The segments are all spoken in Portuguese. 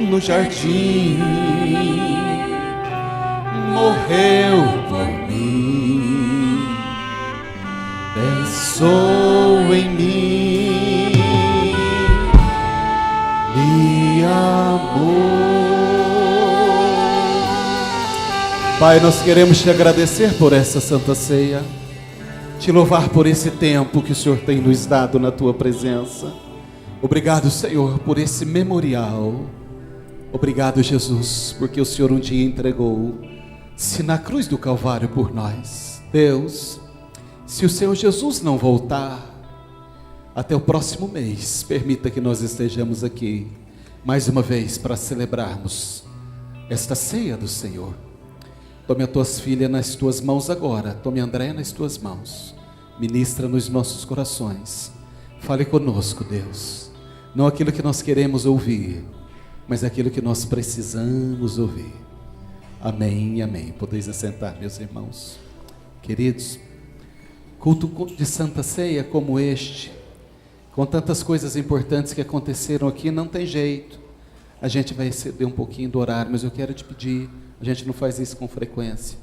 no jardim, morreu por mim, pensou em mim, me amou. Pai, nós queremos te agradecer por essa Santa Ceia, te louvar por esse tempo que o Senhor tem nos dado na tua presença. Obrigado, Senhor, por esse memorial. Obrigado, Jesus, porque o Senhor um dia entregou-se na cruz do Calvário por nós. Deus, se o Senhor Jesus não voltar até o próximo mês, permita que nós estejamos aqui mais uma vez para celebrarmos esta ceia do Senhor. Tome as tuas filhas nas tuas mãos agora. Tome a Andréia nas tuas mãos. Ministra nos nossos corações. Fale conosco, Deus. Não aquilo que nós queremos ouvir, mas aquilo que nós precisamos ouvir. Amém, amém. Podeis assentar, meus irmãos. Queridos, culto de Santa Ceia como este, com tantas coisas importantes que aconteceram aqui, não tem jeito. A gente vai exceder um pouquinho do horário, mas eu quero te pedir, a gente não faz isso com frequência,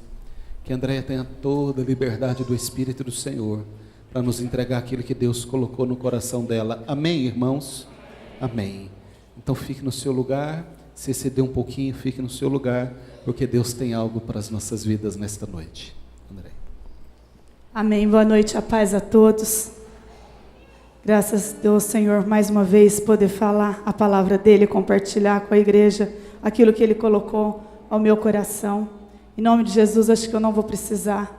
que a Andréia tenha toda a liberdade do Espírito do Senhor para nos entregar aquilo que Deus colocou no coração dela. Amém, irmãos? Amém. Então fique no seu lugar. Se exceder um pouquinho, fique no seu lugar, porque Deus tem algo para as nossas vidas nesta noite. Andréia. Amém. Boa noite, a paz a todos. Graças a Deus, Senhor, mais uma vez poder falar a palavra dEle, compartilhar com a igreja aquilo que Ele colocou ao meu coração. Em nome de Jesus, acho que eu não vou precisar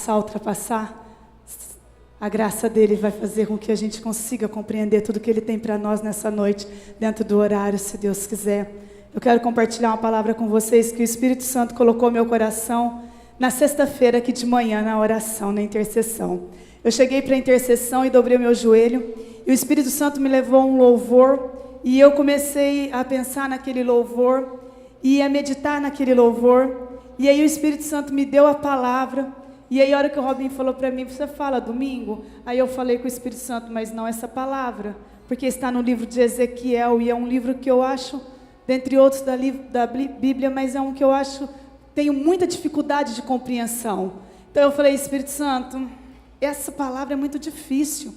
ultrapassar. A graça dEle vai fazer com que a gente consiga compreender tudo que Ele tem para nós nessa noite, dentro do horário, se Deus quiser. Eu quero compartilhar uma palavra com vocês que o Espírito Santo colocou no meu coração na sexta-feira aqui de manhã, na oração, na intercessão. Eu cheguei para a intercessão e dobrei o meu joelho, e o Espírito Santo me levou a um louvor, e eu comecei a pensar naquele louvor, e a meditar naquele louvor, e aí o Espírito Santo me deu a palavra, e aí a hora que o Robinho falou para mim, você fala domingo? Aí eu falei com o Espírito Santo, mas não essa palavra, porque está no livro de Ezequiel, e é um livro que eu acho, dentre outros da Bíblia, mas é um que eu acho, tenho muita dificuldade de compreensão. Então eu falei, Espírito Santo, essa palavra é muito difícil.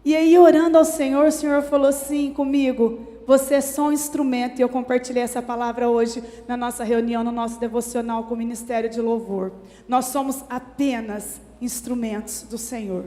E aí orando ao Senhor, o Senhor falou assim comigo, você é só um instrumento, e eu compartilhei essa palavra hoje na nossa reunião, no nosso devocional com o Ministério de Louvor. Nós somos apenas instrumentos do Senhor.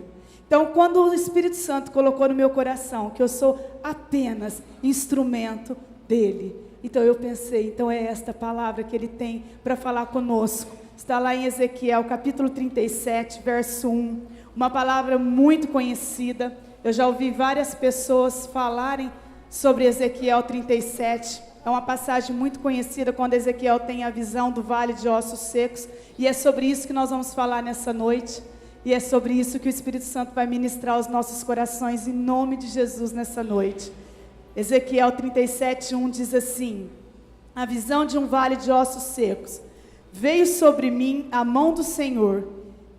Então, quando o Espírito Santo colocou no meu coração que eu sou apenas instrumento dEle, então eu pensei, então é esta palavra que Ele tem para falar conosco. Está lá em Ezequiel, capítulo 37, verso 1, uma palavra muito conhecida. Eu já ouvi várias pessoas falarem sobre Ezequiel 37, é uma passagem muito conhecida, quando Ezequiel tem a visão do vale de ossos secos, e é sobre isso que nós vamos falar nessa noite, e é sobre isso que o Espírito Santo vai ministrar aos nossos corações, em nome de Jesus, nessa noite. Ezequiel 37, 1 diz assim, a visão de um vale de ossos secos, veio sobre mim a mão do Senhor,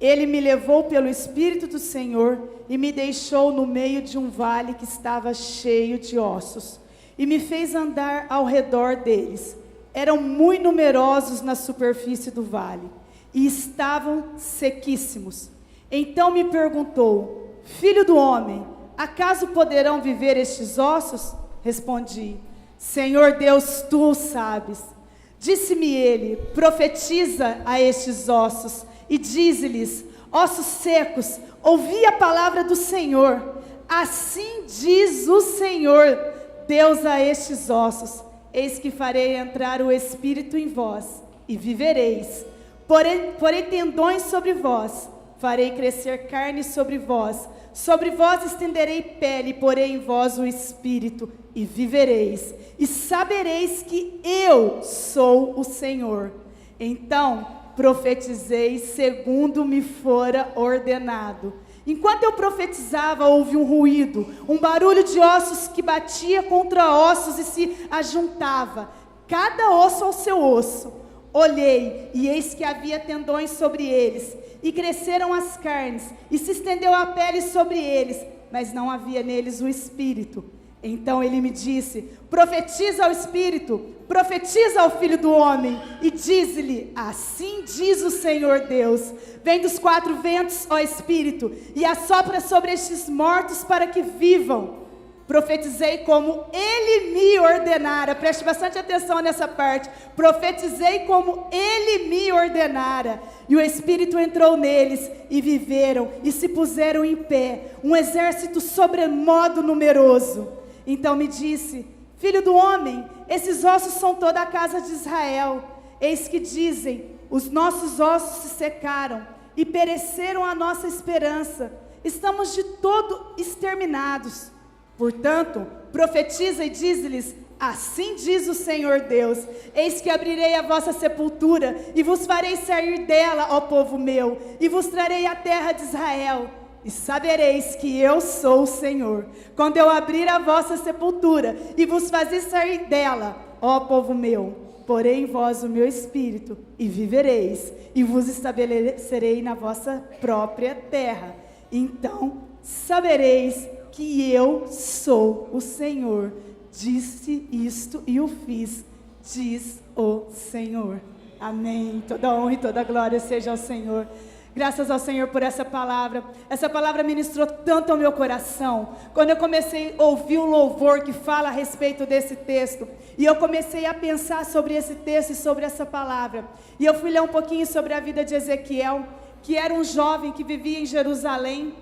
Ele me levou pelo Espírito do Senhor e me deixou no meio de um vale que estava cheio de ossos, e me fez andar ao redor deles. Eram muito numerosos na superfície do vale, e estavam sequíssimos. Então me perguntou, filho do homem, acaso poderão viver estes ossos? Respondi, Senhor Deus, tu o sabes. Disse-me ele, profetiza a estes ossos, e dize-lhes, ossos secos, ouvi a palavra do Senhor. Assim diz o Senhor, Deus a estes ossos, eis que farei entrar o Espírito em vós, e vivereis. Porei tendões sobre vós, farei crescer carne sobre vós estenderei pele, porei em vós o Espírito, e vivereis, e sabereis que eu sou o Senhor. Então profetizei segundo me fora ordenado. Enquanto eu profetizava, houve um ruído, um barulho de ossos que batia contra ossos e se ajuntava, cada osso ao seu osso. Olhei, e eis que havia tendões sobre eles, e cresceram as carnes, e se estendeu a pele sobre eles, mas não havia neles o espírito. Então ele me disse: profetiza ao Espírito, profetiza ao Filho do Homem, e diz-lhe: assim diz o Senhor Deus, vem dos 4 ventos, ó Espírito, e assopra sobre estes mortos para que vivam. Profetizei como ele me ordenara. Preste bastante atenção nessa parte. Profetizei como ele me ordenara. E o Espírito entrou neles, e viveram, e se puseram em pé, um exército sobremodo numeroso. Então me disse: filho do homem, esses ossos são toda a casa de Israel. Eis que dizem: os nossos ossos se secaram, e pereceram a nossa esperança. Estamos de todo exterminados. Portanto, profetiza e diz-lhes: assim diz o Senhor Deus, eis que abrirei a vossa sepultura, e vos farei sair dela, ó povo meu, e vos trarei a terra de Israel. E sabereis que eu sou o Senhor, quando eu abrir a vossa sepultura, e vos fazer sair dela, ó povo meu. Porei em vós o meu espírito, e vivereis, e vos estabelecerei na vossa própria terra. Então sabereis que eu sou o Senhor. Disse isto e o fiz, diz o Senhor. Amém. Toda honra e toda glória seja ao Senhor. Graças ao Senhor por essa palavra ministrou tanto ao meu coração. Quando eu comecei a ouvir o louvor que fala a respeito desse texto, e eu comecei a pensar sobre esse texto e sobre essa palavra, e eu fui ler um pouquinho sobre a vida de Ezequiel, que era um jovem que vivia em Jerusalém,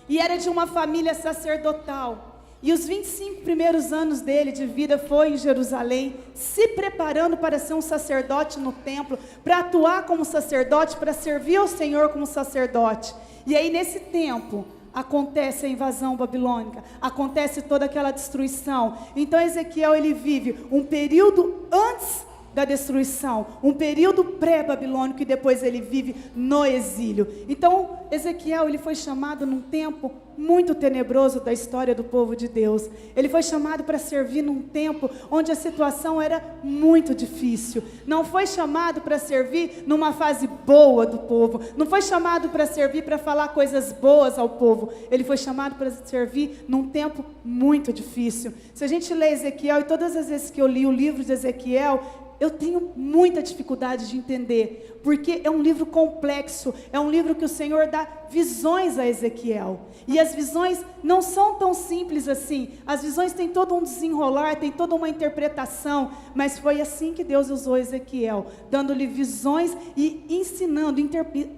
e era de uma família sacerdotal. E os 25 primeiros anos dele de vida foi em Jerusalém, se preparando para ser um sacerdote no templo, para atuar como sacerdote, para servir ao Senhor como sacerdote. E aí nesse tempo acontece a invasão babilônica, acontece toda aquela destruição. Então Ezequiel, ele vive um período antes da destruição, um período pré-babilônico, e depois ele vive no exílio. Então Ezequiel, ele foi chamado num tempo muito tenebroso da história do povo de Deus. Ele foi chamado para servir num tempo onde a situação era muito difícil. Não foi chamado para servir numa fase boa do povo. Não foi chamado para servir para falar coisas boas ao povo. Ele foi chamado para servir num tempo muito difícil. Se a gente lê Ezequiel, e todas as vezes que eu li o livro de Ezequiel, eu tenho muita dificuldade de entender, porque é um livro complexo, é um livro que o Senhor dá visões a Ezequiel, e as visões não são tão simples assim, as visões têm todo um desenrolar, tem toda uma interpretação, mas foi assim que Deus usou Ezequiel, dando-lhe visões e ensinando,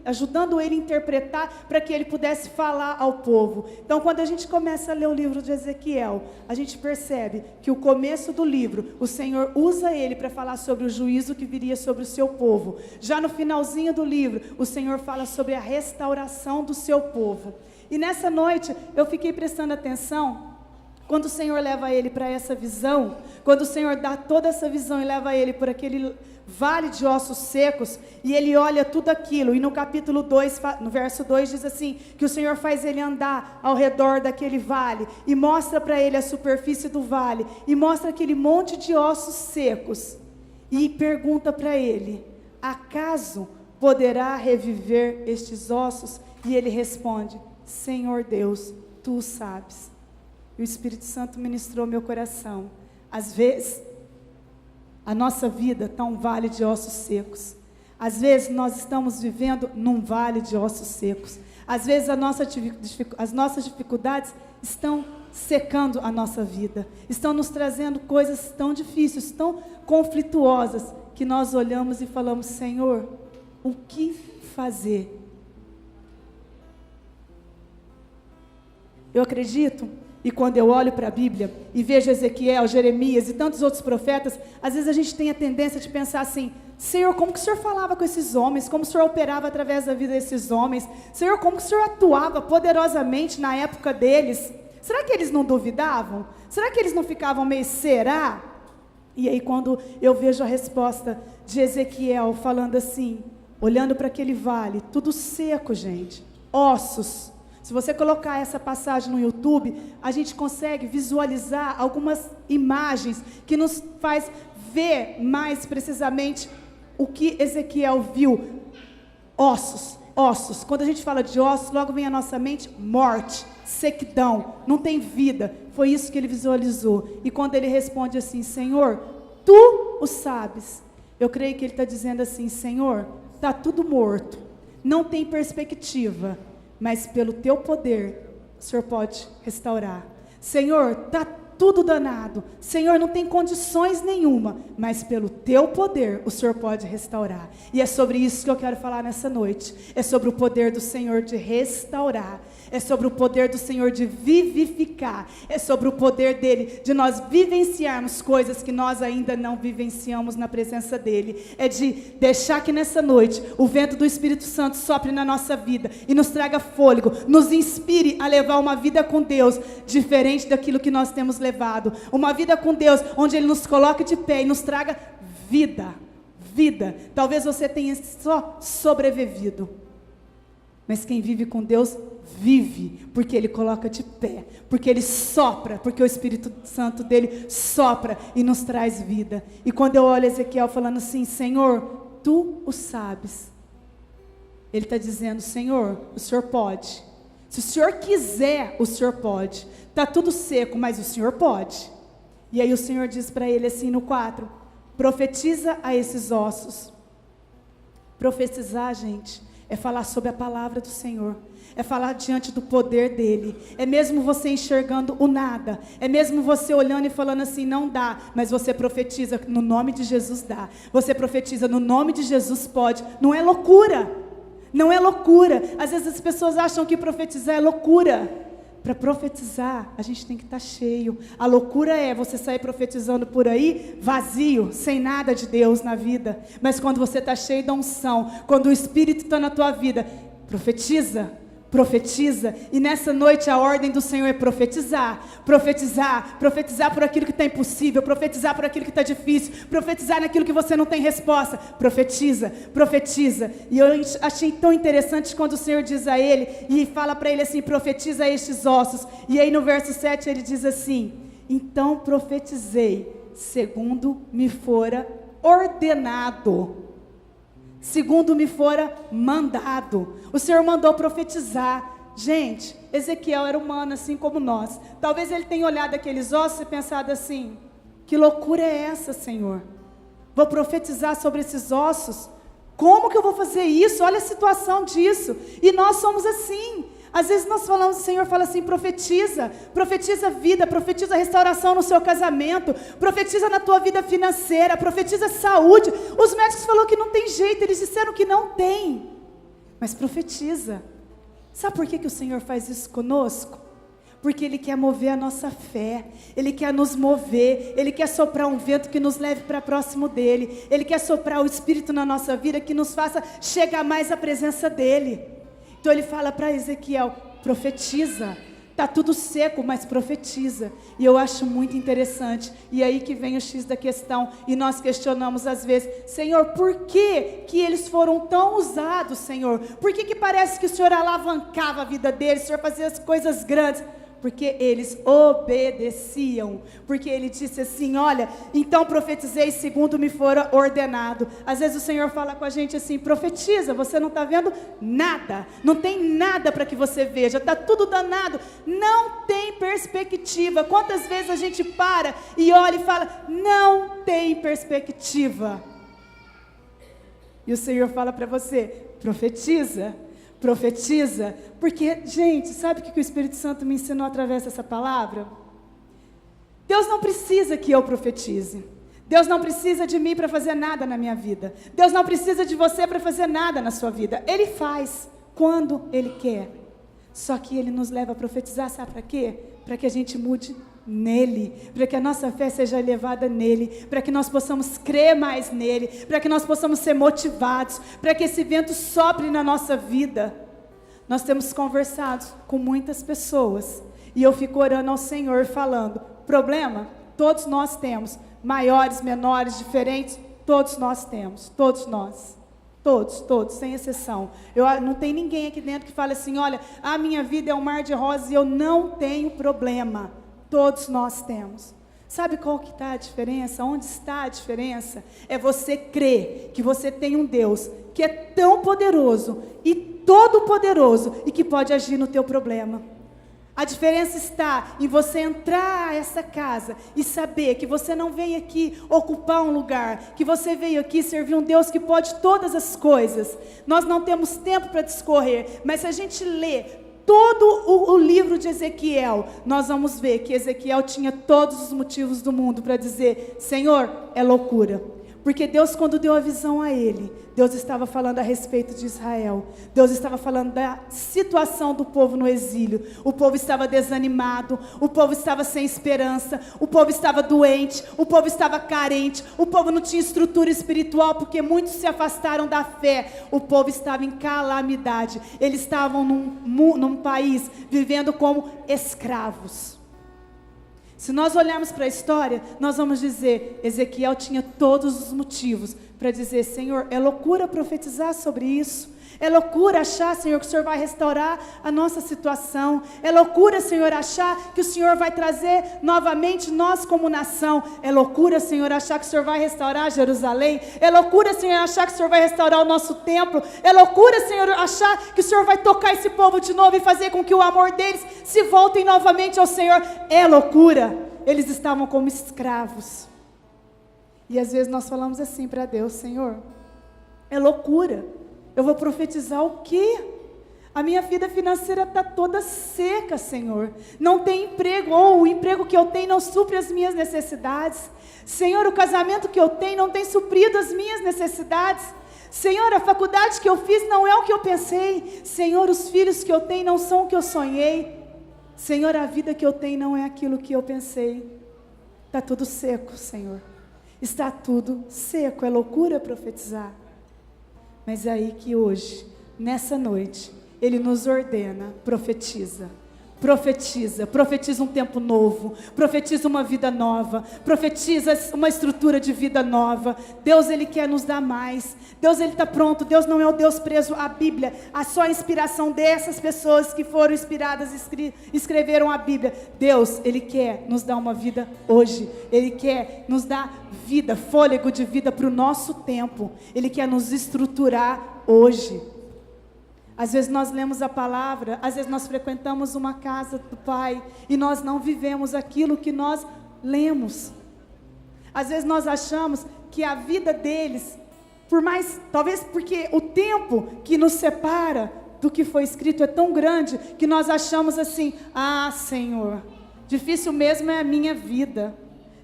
ajudando ele a interpretar, para que ele pudesse falar ao povo. Então quando a gente começa a ler o livro de Ezequiel, a gente percebe que o começo do livro, o Senhor usa ele para falar sobre o juízo que viria sobre o seu povo. Já no finalzinho do livro, o Senhor fala sobre a restauração do seu povo. E nessa noite, eu fiquei prestando atenção, quando o Senhor leva ele para essa visão, quando o Senhor dá toda essa visão e leva ele por aquele vale de ossos secos, e ele olha tudo aquilo, e no capítulo 2, no verso 2 diz assim, que o Senhor faz ele andar ao redor daquele vale, e mostra para ele a superfície do vale, e mostra aquele monte de ossos secos, e pergunta para ele: acaso poderá reviver estes ossos? E ele responde: Senhor Deus, Tu o sabes. E o Espírito Santo ministrou meu coração. Às vezes, a nossa vida está um vale de ossos secos. Às vezes, nós estamos vivendo num vale de ossos secos. Às vezes, as nossas dificuldades estão secando a nossa vida. Estão nos trazendo coisas tão difíceis, tão conflituosas, que nós olhamos e falamos: Senhor, o que fazer? Eu acredito, e quando eu olho para a Bíblia e vejo Ezequiel, Jeremias e tantos outros profetas, às vezes a gente tem a tendência de pensar assim: Senhor, como que o Senhor falava com esses homens? Como o Senhor operava através da vida desses homens? Senhor, como que o Senhor atuava poderosamente na época deles? Será que eles não duvidavam? Será que eles não ficavam meio será? E aí quando eu vejo a resposta de Ezequiel falando assim, olhando para aquele vale, tudo seco, gente, ossos. Se você colocar essa passagem no YouTube, a gente consegue visualizar algumas imagens que nos faz ver mais precisamente o que Ezequiel viu, Ossos, ossos. Quando a gente fala de ossos, logo vem à nossa mente morte, sequidão, não tem vida. Foi isso que ele visualizou. E quando ele responde assim, Senhor, tu o sabes. Eu creio que ele está dizendo assim, Senhor, está tudo morto, não tem perspectiva, mas pelo teu poder, o Senhor pode restaurar. Senhor, está tudo danado, Senhor, não tem condições nenhuma, mas pelo teu poder, o Senhor pode restaurar. E é sobre isso que eu quero falar nessa noite. É sobre o poder do Senhor de restaurar. É sobre o poder do Senhor de vivificar. É sobre o poder dele de nós vivenciarmos coisas que nós ainda não vivenciamos na presença dele. É de deixar que nessa noite o vento do Espírito Santo sopre na nossa vida e nos traga fôlego, nos inspire a levar uma vida com Deus diferente daquilo que nós temos levado. Uma vida com Deus onde ele nos coloque de pé e nos traga vida. Vida. Talvez você tenha só sobrevivido, mas quem vive com Deus vive, porque ele coloca de pé, porque ele sopra, porque o Espírito Santo dele sopra e nos traz vida. E quando eu olho Ezequiel falando assim, Senhor, tu o sabes, ele está dizendo, Senhor, o Senhor pode. Se o Senhor quiser, o Senhor pode. Está tudo seco, mas o Senhor pode. E aí o Senhor diz para ele assim no 4, profetiza a esses ossos. Profetizar, gente, é falar sobre a palavra do Senhor, é falar diante do poder dele, é mesmo você enxergando o nada, é mesmo você olhando e falando assim, não dá, mas você profetiza, no nome de Jesus dá, você profetiza, no nome de Jesus pode, não é loucura, não é loucura. Às vezes as pessoas acham que profetizar é loucura. Para profetizar, a gente tem que estar cheio. A loucura é você sair profetizando por aí, vazio, sem nada de Deus na vida. Mas quando você está cheio da unção, quando o Espírito está na tua vida, profetiza, profetiza. E nessa noite a ordem do Senhor é profetizar, profetizar, profetizar por aquilo que está impossível, profetizar por aquilo que está difícil, profetizar naquilo que você não tem resposta. Profetiza, profetiza. E eu achei tão interessante quando o Senhor diz a ele, e fala para ele assim, profetiza estes ossos. E aí no verso 7 ele diz assim, então profetizei, segundo me fora ordenado, segundo me fora mandado. O Senhor mandou profetizar. Gente, Ezequiel era humano assim como nós. Talvez ele tenha olhado aqueles ossos e pensado assim, que loucura é essa, Senhor? Vou profetizar sobre esses ossos? Como que eu vou fazer isso? Olha a situação disso. E nós somos assim. Às vezes nós falamos, o Senhor fala assim, profetiza, profetiza vida, profetiza restauração no seu casamento, profetiza na tua vida financeira, profetiza saúde. Os médicos falaram que não tem jeito, eles disseram que não tem, mas profetiza. Sabe por que o Senhor faz isso conosco? Porque Ele quer mover a nossa fé, Ele quer nos mover, Ele quer soprar um vento que nos leve para próximo dEle, Ele quer soprar o Espírito na nossa vida, que nos faça chegar mais à presença dEle. Então ele fala para Ezequiel, profetiza, está tudo seco, mas profetiza. E eu acho muito interessante, e aí que vem o X da questão, e nós questionamos às vezes, Senhor, por que eles foram tão usados, Senhor? Por que parece que o Senhor alavancava a vida deles, o Senhor fazia as coisas grandes? Porque eles obedeciam, porque ele disse assim, olha, então profetizei segundo me fora ordenado. Às vezes o Senhor fala com a gente assim, profetiza, você não está vendo nada, não tem nada para que você veja, está tudo danado, não tem perspectiva. Quantas vezes a gente para e olha e fala, não tem perspectiva, e o Senhor fala para você, profetiza, profetiza, porque, gente, sabe o que o Espírito Santo me ensinou através dessa palavra? Deus não precisa que eu profetize, Deus não precisa de mim para fazer nada na minha vida, Deus não precisa de você para fazer nada na sua vida, Ele faz quando Ele quer, só que Ele nos leva a profetizar, sabe para quê? Para que a gente mude nele, para que a nossa fé seja elevada nele, para que nós possamos crer mais nele, para que nós possamos ser motivados, para que esse vento sopre na nossa vida. Nós temos conversado com muitas pessoas, e eu fico orando ao Senhor falando, problema? Todos nós temos, maiores, menores, diferentes, todos nós temos, todos nós. Todos, sem exceção. Não tem ninguém aqui dentro que fale assim, olha, a minha vida é um mar de rosas e eu não tenho problema. Todos nós temos. Sabe qual que está a diferença? Onde está a diferença? É você crer que você tem um Deus que é tão poderoso e todo poderoso e que pode agir no teu problema. A diferença está em você entrar a essa casa e saber que você não veio aqui ocupar um lugar, que você veio aqui servir um Deus que pode todas as coisas. Nós não temos tempo para discorrer, mas se a gente lê todo o livro de Ezequiel, nós vamos ver que Ezequiel tinha todos os motivos do mundo para dizer: Senhor, é loucura. Porque Deus, quando deu a visão a ele, Deus estava falando a respeito de Israel. Deus estava falando da situação do povo no exílio. O povo estava desanimado, o povo estava sem esperança, o povo estava doente, o povo estava carente, o povo não tinha estrutura espiritual porque muitos se afastaram da fé. O povo estava em calamidade. Eles estavam num país vivendo como escravos. Se nós olharmos para a história, nós vamos dizer, Ezequiel tinha todos os motivos para dizer: Senhor, é loucura profetizar sobre isso. É loucura achar, Senhor, que o Senhor vai restaurar a nossa situação. É loucura, Senhor, achar que o Senhor vai trazer novamente nós como nação. É loucura, Senhor, achar que o Senhor vai restaurar Jerusalém. É loucura, Senhor, achar que o Senhor vai restaurar o nosso templo. É loucura, Senhor, achar que o Senhor vai tocar esse povo de novo e fazer com que o amor deles se voltem novamente ao Senhor. É loucura. Eles estavam como escravos. E às vezes nós falamos assim para Deus: Senhor, é loucura. Eu vou profetizar o quê? A minha vida financeira está toda seca, Senhor. Não tem emprego, ou o emprego que eu tenho não supre as minhas necessidades. Senhor, o casamento que eu tenho não tem suprido as minhas necessidades. Senhor, a faculdade que eu fiz não é o que eu pensei. Senhor, os filhos que eu tenho não são o que eu sonhei. Senhor, a vida que eu tenho não é aquilo que eu pensei. Está tudo seco, Senhor. Está tudo seco. É loucura profetizar. Mas é aí que hoje, nessa noite, Ele nos ordena: profetiza. Profetiza, profetiza um tempo novo, profetiza uma vida nova, profetiza uma estrutura de vida nova. Deus, Ele quer nos dar mais. Deus, Ele está pronto. Deus não é o Deus preso à Bíblia, a só a inspiração dessas pessoas que foram inspiradas e escreveram a Bíblia. Deus, Ele quer nos dar uma vida hoje. Ele quer nos dar vida, fôlego de vida para o nosso tempo. Ele quer nos estruturar hoje. Às vezes nós lemos a palavra, às vezes nós frequentamos uma casa do Pai e nós não vivemos aquilo que nós lemos. Às vezes nós achamos que a vida deles, por mais, talvez porque o tempo que nos separa do que foi escrito é tão grande, que nós achamos assim: ah, Senhor, difícil mesmo é a minha vida,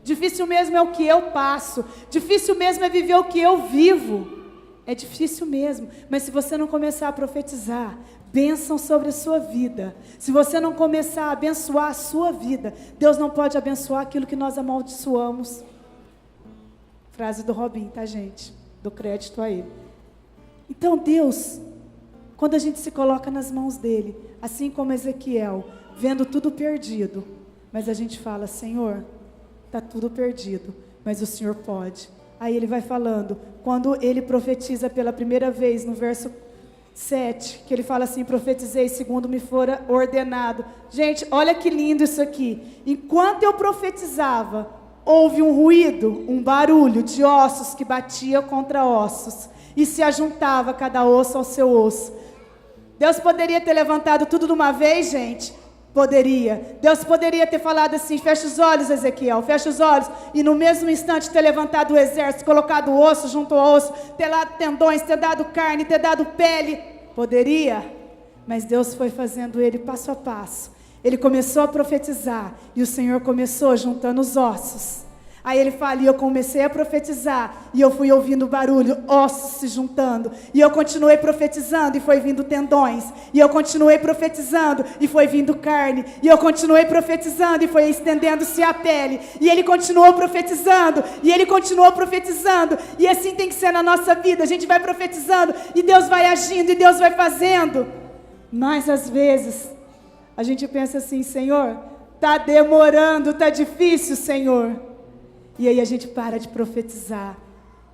difícil mesmo é o que eu passo, difícil mesmo é viver o que eu vivo. É difícil mesmo, mas se você não começar a profetizar bênção sobre a sua vida, se você não começar a abençoar a sua vida, Deus não pode abençoar aquilo que nós amaldiçoamos. Frase do Robin, tá, gente? Dou crédito a ele. Então Deus, quando a gente se coloca nas mãos dele, assim como Ezequiel, vendo tudo perdido, mas a gente fala: Senhor, está tudo perdido, mas o Senhor pode. Aí ele vai falando, quando ele profetiza pela primeira vez, no verso 7, que ele fala assim: profetizei segundo me fora ordenado. Gente, olha que lindo isso aqui. Enquanto eu profetizava, houve um ruído, um barulho de ossos que batia contra ossos, e se ajuntava cada osso ao seu osso. Deus poderia ter levantado tudo de uma vez, gente? Poderia. Deus poderia ter falado assim: fecha os olhos, Ezequiel, fecha os olhos, e no mesmo instante ter levantado o exército, colocado o osso junto ao osso, ter dado tendões, ter dado carne, ter dado pele. Poderia, mas Deus foi fazendo ele passo a passo. Ele começou a profetizar, e o Senhor começou juntando os ossos. Aí ele fala: e eu comecei a profetizar, e eu fui ouvindo barulho, ossos se juntando, e eu continuei profetizando, e foi vindo tendões, e eu continuei profetizando, e foi vindo carne, e eu continuei profetizando, e foi estendendo-se a pele, e ele continuou profetizando, e ele continuou profetizando, e assim tem que ser na nossa vida. A gente vai profetizando, e Deus vai agindo, e Deus vai fazendo. Mas às vezes, a gente pensa assim: Senhor, está demorando, está difícil, Senhor. E aí a gente para de profetizar.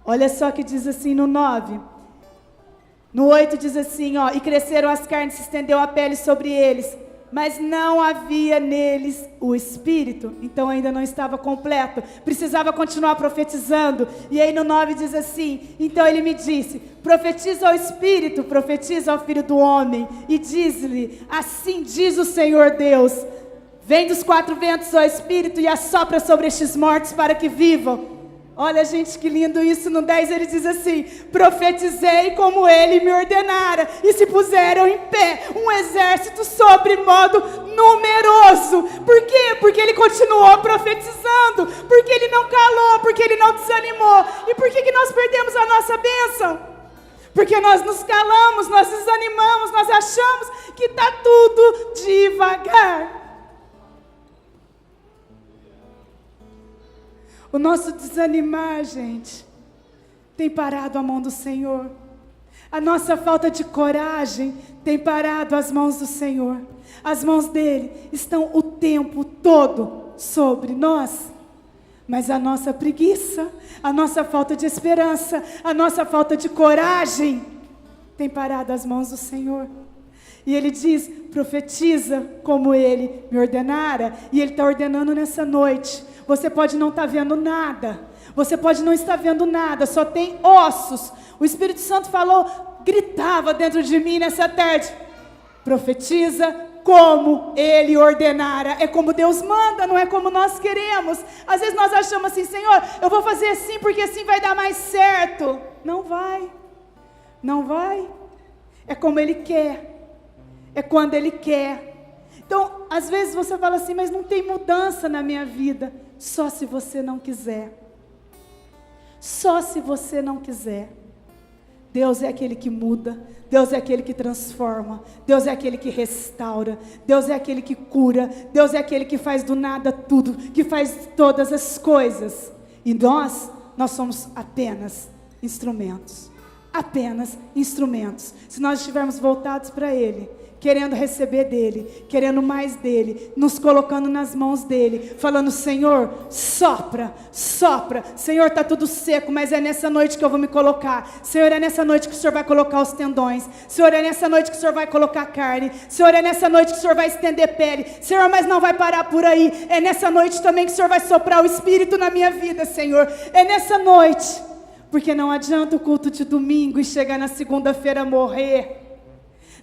Olha só que diz assim no 9. No 8 diz assim, ó: e cresceram as carnes, se estendeu a pele sobre eles. mas não havia neles o Espírito. Então ainda não estava completo, precisava continuar profetizando. E aí no 9 diz assim: então ele me disse: profetiza ao Espírito, profetiza ao Filho do Homem, e diz-lhe: assim diz o Senhor Deus, vem dos 4 ventos, ó Espírito, e assopra sobre estes mortos para que vivam. Olha, gente, que lindo isso. No 10 ele diz assim: profetizei como ele me ordenara, e se puseram em pé um exército sobre modo numeroso. Por quê? Porque ele continuou profetizando, porque ele não calou, porque ele não desanimou. E por que nós perdemos a nossa bênção? Porque nós nos calamos, nós desanimamos, nós achamos que está tudo devagar. O nosso desanimar, gente, tem parado a mão do Senhor. A nossa falta de coragem tem parado as mãos do Senhor. As mãos dele estão o tempo todo sobre nós. Mas a nossa preguiça, a nossa falta de esperança, a nossa falta de coragem tem parado as mãos do Senhor. E ele diz: profetiza como ele me ordenara. E ele está ordenando nessa noite. Você pode não estar vendo nada, você pode não estar vendo nada, só tem ossos. O Espírito Santo falou, gritava dentro de mim nessa tarde: profetiza como ele ordenara. É como Deus manda, não é como nós queremos. Às vezes nós achamos assim: Senhor, eu vou fazer assim porque assim vai dar mais certo. Não vai, não vai. É como ele quer, é quando ele quer. Então, às vezes você fala assim: mas não tem mudança na minha vida. Só se você não quiser. Só se você não quiser. Deus é aquele que muda, Deus é aquele que transforma, Deus é aquele que restaura, Deus é aquele que cura, Deus é aquele que faz do nada tudo, que faz todas as coisas. E nós somos apenas instrumentos. Apenas instrumentos. Se nós estivermos voltados para Ele, querendo receber dEle, querendo mais dEle, nos colocando nas mãos dEle, falando: Senhor, sopra, sopra. Senhor, está tudo seco, mas é nessa noite que eu vou me colocar. Senhor, é nessa noite que o Senhor vai colocar os tendões. Senhor, é nessa noite que o Senhor vai colocar carne. Senhor, é nessa noite que o Senhor vai estender pele. Senhor, mas não vai parar por aí. É nessa noite também que o Senhor vai soprar o Espírito na minha vida, Senhor. É nessa noite. Porque não adianta o culto de domingo e chegar na segunda-feira morrer.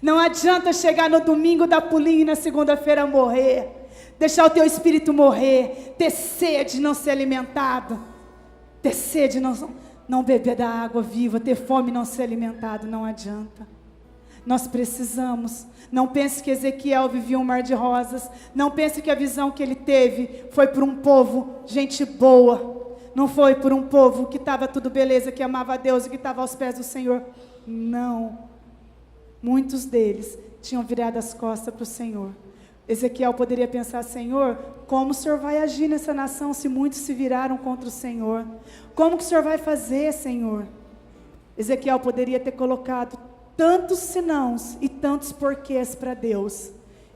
Não adianta chegar no domingo dar pulinho e na segunda-feira morrer. Deixar o teu espírito morrer. Ter sede, não ser alimentado. Ter sede, não beber da água viva. Ter fome, não ser alimentado. Não adianta. Nós precisamos. Não pense que Ezequiel vivia um mar de rosas. Não pense que a visão que ele teve foi por um povo, gente boa. Não foi por um povo que estava tudo beleza, que amava a Deus e que estava aos pés do Senhor. Não. Muitos deles tinham virado as costas para o Senhor. Ezequiel poderia pensar: Senhor, como o Senhor vai agir nessa nação se muitos se viraram contra o Senhor? Como que o Senhor vai fazer, Senhor? Ezequiel poderia ter colocado tantos senãos e tantos porquês para Deus.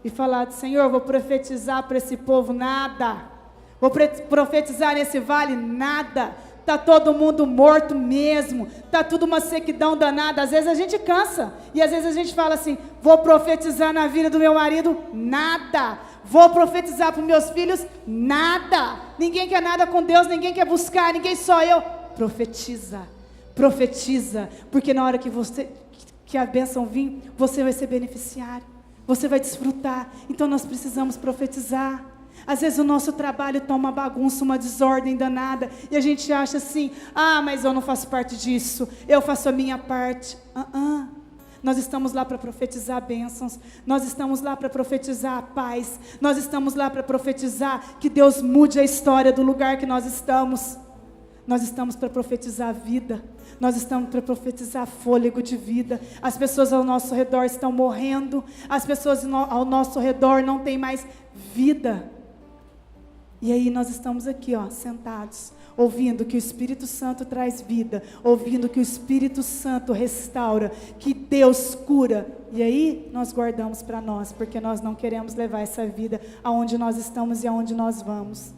E falado: Senhor, vou profetizar para esse povo, nada. Vou profetizar nesse vale, nada. Está todo mundo morto mesmo, está tudo uma sequidão danada. Às vezes a gente cansa, e às vezes a gente fala assim: vou profetizar na vida do meu marido, nada. Vou profetizar para os meus filhos, nada. Ninguém quer nada com Deus, ninguém quer buscar, ninguém, só eu. Profetiza, profetiza, porque na hora que a bênção vir, você vai ser beneficiário, você vai desfrutar. Então nós precisamos profetizar. Às vezes o nosso trabalho está uma bagunça, uma desordem danada, e a gente acha assim: ah, mas eu não faço parte disso, eu faço a minha parte. Nós estamos lá para profetizar bênçãos, nós estamos lá para profetizar a paz, nós estamos lá para profetizar que Deus mude a história do lugar que nós estamos. Nós estamos para profetizar a vida, nós estamos para profetizar fôlego de vida. As pessoas ao nosso redor estão morrendo, as pessoas ao nosso redor não têm mais vida. E aí nós estamos aqui, sentados, ouvindo que o Espírito Santo traz vida, ouvindo que o Espírito Santo restaura, que Deus cura. E aí nós guardamos para nós, porque nós não queremos levar essa vida aonde nós estamos e aonde nós vamos.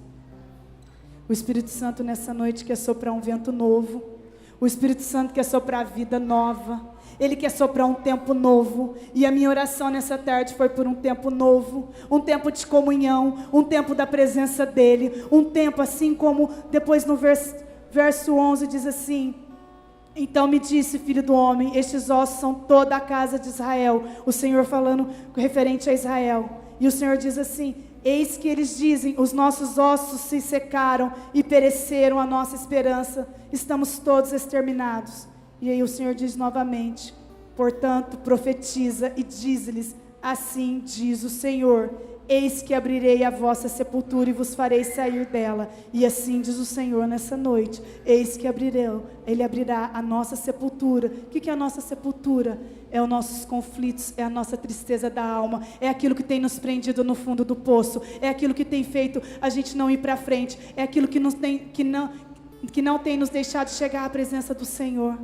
O Espírito Santo nessa noite quer soprar um vento novo. O Espírito Santo quer soprar vida nova. Ele quer soprar um tempo novo. E a minha oração nessa tarde foi por um tempo novo, um tempo de comunhão, um tempo da presença dEle, um tempo assim como depois no verso 11 diz assim: então me disse, filho do homem, estes ossos são toda a casa de Israel. O Senhor falando referente a Israel. E o Senhor diz assim: eis que eles dizem, os nossos ossos se secaram e pereceram a nossa esperança, estamos todos exterminados. E aí o Senhor diz novamente: portanto profetiza e diz-lhes, assim diz o Senhor, eis que abrirei a vossa sepultura e vos farei sair dela. E assim diz o Senhor nessa noite: eis que Ele abrirá a nossa sepultura. O que é a nossa sepultura? É os nossos conflitos, é a nossa tristeza da alma, é aquilo que tem nos prendido no fundo do poço, é aquilo que tem feito a gente não ir para frente, é aquilo que não tem nos deixado chegar à presença do Senhor.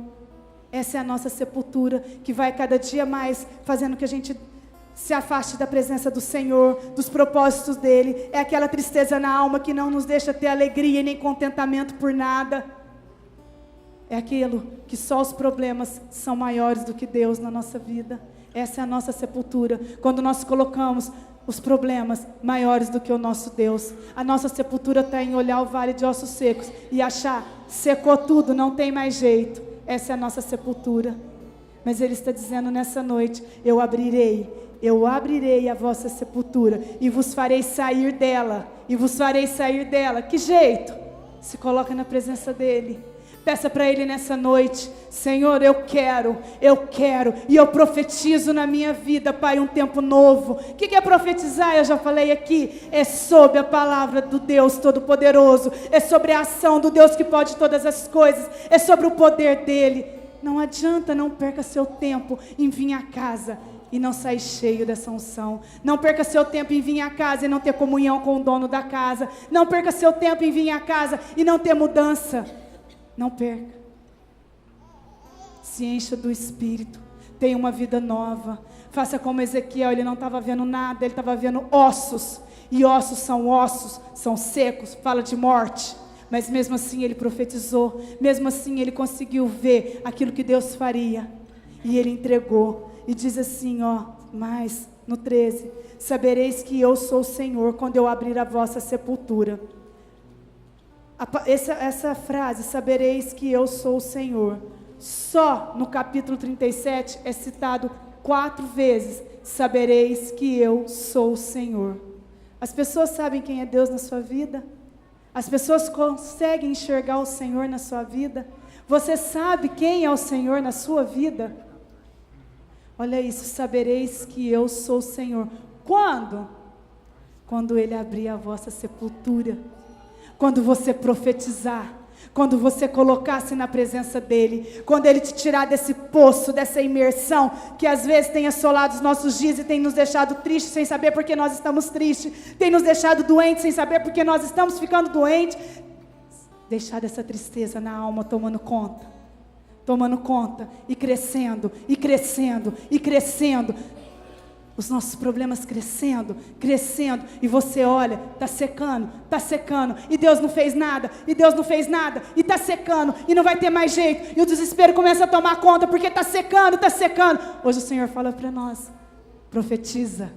Essa é a nossa sepultura, que vai cada dia mais fazendo que a gente se afaste da presença do Senhor, dos propósitos dEle. É aquela tristeza na alma que não nos deixa ter alegria e nem contentamento por nada. É aquilo que só os problemas são maiores do que Deus na nossa vida. Essa é a nossa sepultura, quando nós colocamos os problemas maiores do que o nosso Deus. A nossa sepultura está em olhar o vale de ossos secos e achar, secou tudo, não tem mais jeito. Essa é a nossa sepultura. Mas Ele está dizendo nessa noite: eu abrirei a vossa sepultura e vos farei sair dela. E vos farei sair dela. Que jeito? Se coloca na presença dEle. Peça para Ele nessa noite: Senhor, eu quero, e eu profetizo na minha vida, Pai, um tempo novo. O que é profetizar? Eu já falei aqui, é sobre a palavra do Deus Todo-Poderoso, é sobre a ação do Deus que pode todas as coisas, é sobre o poder dEle. Não adianta, não perca seu tempo em vir a casa e não sair cheio dessa unção. Não perca seu tempo em vir a casa e não ter comunhão com o dono da casa. Não perca seu tempo em vir a casa e não ter mudança. Não perca. Se encha do Espírito. Tenha uma vida nova. Faça como Ezequiel, ele não estava vendo nada, ele estava vendo ossos. E ossos, são secos, fala de morte. Mas mesmo assim ele profetizou. Mesmo assim ele conseguiu ver aquilo que Deus faria. E ele entregou. E diz assim, mais no 13: sabereis que eu sou o Senhor quando eu abrir a vossa sepultura. Essa frase, sabereis que eu sou o Senhor, só no capítulo 37 é citado 4 vezes: sabereis que eu sou o Senhor. As pessoas sabem quem é Deus na sua vida? As pessoas conseguem enxergar o Senhor na sua vida? Você sabe quem é o Senhor na sua vida? Olha isso: sabereis que eu sou o Senhor. Quando? Quando Ele abrir a vossa sepultura. Quando você profetizar, quando você colocar-se na presença dEle, quando Ele te tirar desse poço, dessa imersão, que às vezes tem assolado os nossos dias e tem nos deixado tristes sem saber porque nós estamos tristes, tem nos deixado doentes sem saber porque nós estamos ficando doentes. Deixar essa tristeza na alma tomando conta, e crescendo, e crescendo, e crescendo. Os nossos problemas crescendo, e você olha, está secando, e Deus não fez nada, e está secando, e não vai ter mais jeito, e o desespero começa a tomar conta, porque está secando. Hoje o Senhor fala para nós: profetiza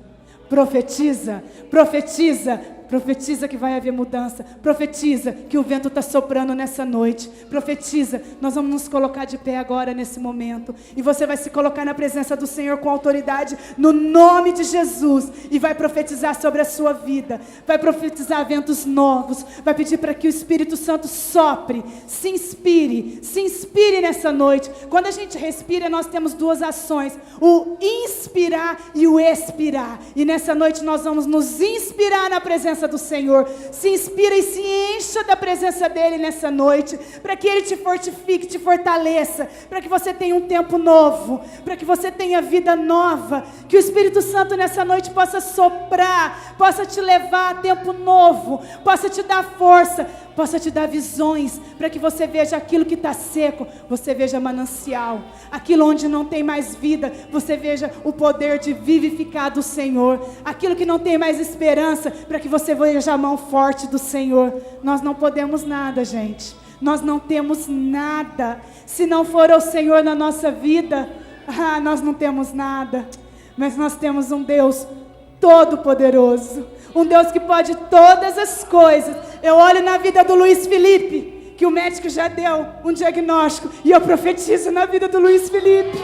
que vai haver mudança, profetiza que o vento está soprando nessa noite, profetiza. Nós vamos nos colocar de pé agora nesse momento, e você vai se colocar na presença do Senhor com autoridade, no nome de Jesus, e vai profetizar sobre a sua vida, vai profetizar ventos novos, vai pedir para que o Espírito Santo sopre, se inspire nessa noite. Quando a gente respira, nós temos 2 ações: o inspirar e o expirar, e nessa noite nós vamos nos inspirar na presença do Senhor. Se inspira e se encha da presença dEle nessa noite, para que Ele te fortifique, te fortaleça, para que você tenha um tempo novo, para que você tenha vida nova, que o Espírito Santo nessa noite possa soprar, possa te levar a tempo novo, possa te dar força, possa te dar visões, para que você veja aquilo que está seco, você veja manancial, aquilo onde não tem mais vida, você veja o poder de vivificar do Senhor, aquilo que não tem mais esperança, para que você veja a mão forte do Senhor. Nós não podemos nada, gente, nós não temos nada, se não for o Senhor na nossa vida. Nós não temos nada, mas nós temos um Deus todo-poderoso, um Deus que pode todas as coisas. Eu olho na vida do Luiz Felipe, que o médico já deu um diagnóstico, e eu profetizo na vida do Luiz Felipe.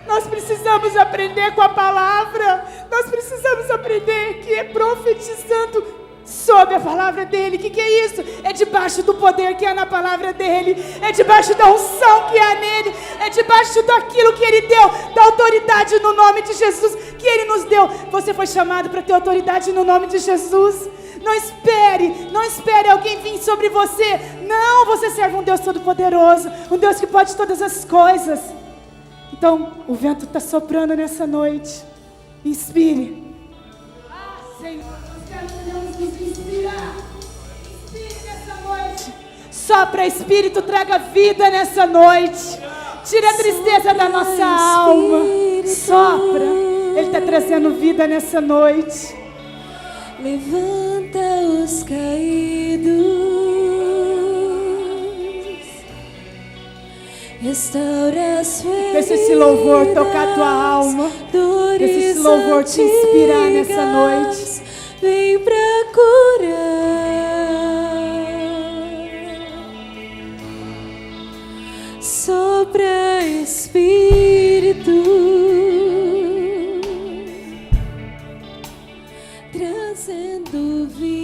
Nós precisamos aprender com a palavra, nós precisamos aprender que é profetizando sobre a palavra dele. O que é isso? É debaixo do poder que há na palavra dele, é debaixo da unção que há nele, é debaixo daquilo que ele deu, da autoridade no nome de Jesus que ele nos deu. Você foi chamado para ter autoridade no nome de Jesus. Não espere alguém vir sobre você. Não, você serve um Deus todo-poderoso, um Deus que pode todas as coisas. Então, o vento está soprando nessa noite. Inspire. Senhor, nós queremos nos inspirar. Inspire nessa noite. Sopra, Espírito, traga vida nessa noite. Tira a tristeza da nossa alma. Sopra. Ele está trazendo vida nessa noite. Levanta os caídos. Restaura as feridas. Deixa esse louvor tocar tua alma. Deixa esse louvor te inspirar nessa noite. Vem pra curar. Sopra, Espírito, trazendo vida.